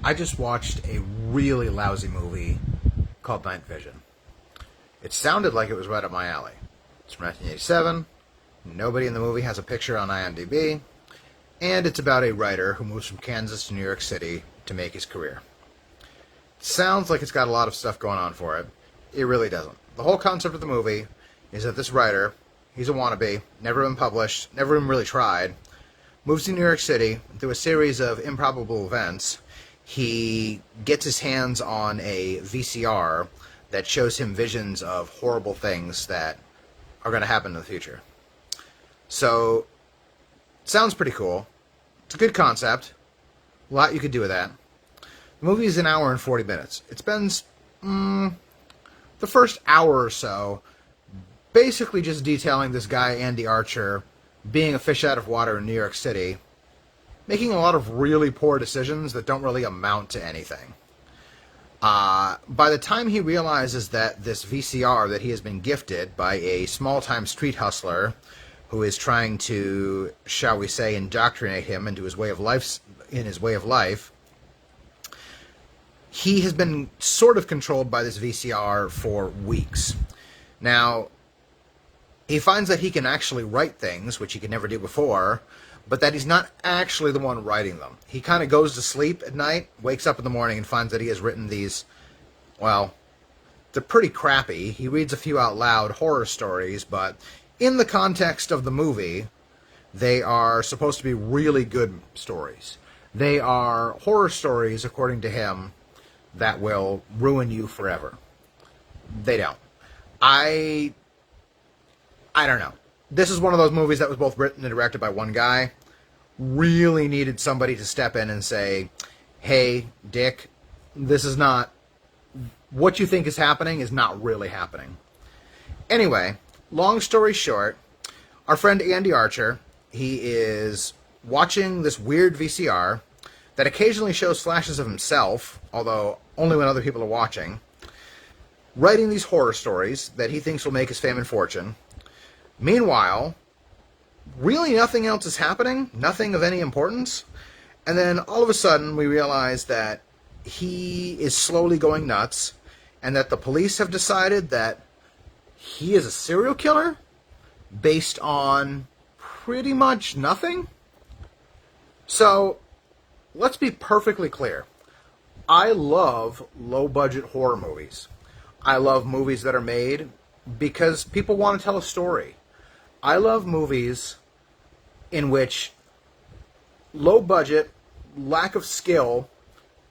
I just watched a really lousy movie called Night Vision. It sounded like it was right up my alley. It's from 1987. Nobody in the movie has a picture on IMDb. And it's about a writer who moves from Kansas to New York City to make his career. It sounds like it's got a lot of stuff going on for it. It really doesn't. The whole concept of the movie is that this writer, he's a wannabe, never been published, never even really tried, moves to New York City through a series of improbable events. He gets his hands on a VCR that shows him visions of horrible things that are going to happen in the future. So, it sounds pretty cool. It's a good concept. A lot you could do with that. The movie is an hour and 40 minutes. It spends the first hour or so basically just detailing this guy, Andy Archer, being a fish out of water in New York City, making a lot of really poor decisions that don't really amount to anything. By the time he realizes that this VCR that he has been gifted by a small-time street hustler who is trying to, shall we say, indoctrinate him into his way of life, he has been sort of controlled by this VCR for weeks. Now, he finds that he can actually write things, which he could never do before, but that he's not actually the one writing them. He kind of goes to sleep at night, wakes up in the morning, and finds that he has written these, well, they're pretty crappy. He reads a few out loud, horror stories, but in the context of the movie, they are supposed to be really good stories. They are horror stories, according to him, that will ruin you forever. They don't. I don't know. This is one of those movies that was both written and directed by one guy. Really needed somebody to step in and say, hey, Dick, this is not... what you think is happening is not really happening. Anyway, long story short, our friend Andy Archer, he is watching this weird VCR that occasionally shows flashes of himself, although only when other people are watching, writing these horror stories that he thinks will make his fame and fortune. Meanwhile, really nothing else is happening, nothing of any importance, and then all of a sudden we realize that he is slowly going nuts, and that the police have decided that he is a serial killer based on pretty much nothing. So, let's be perfectly clear. I love low-budget horror movies. I love movies that are made because people want to tell a story. I love movies in which low budget, lack of skill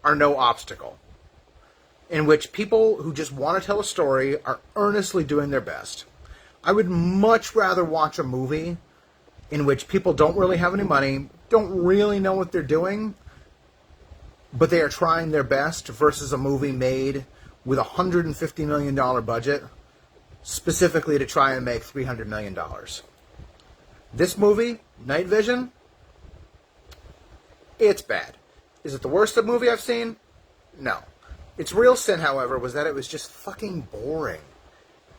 are no obstacle. In which people who just want to tell a story are earnestly doing their best. I would much rather watch a movie in which people don't really have any money, don't really know what they're doing, but they are trying their best, versus a movie made with a $150 million budget specifically to try and make $300 million. This movie, Night Vision, it's bad. Is it the worst movie I've seen? No. Its real sin, however, was that it was just fucking boring.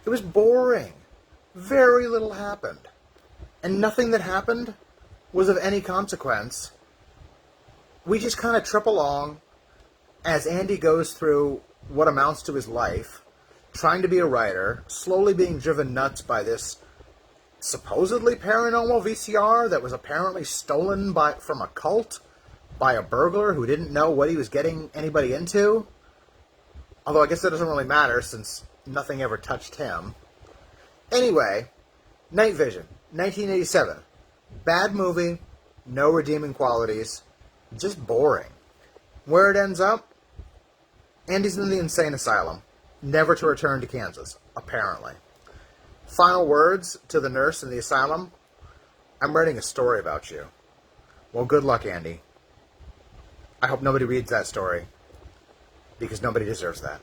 It was boring. Very little happened. And nothing that happened was of any consequence. We just kind of trip along as Andy goes through what amounts to his life, trying to be a writer, slowly being driven nuts by this supposedly paranormal VCR that was apparently stolen from a cult by a burglar who didn't know what he was getting anybody into. Although I guess that doesn't really matter since nothing ever touched him. Anyway, Night Vision, 1987. Bad movie, no redeeming qualities, just boring. Where it ends up? Andy's in the insane asylum, never to return to Kansas, apparently. Final words to the nurse in the asylum: I'm writing a story about you. Well, good luck, Andy. I hope nobody reads that story, because nobody deserves that.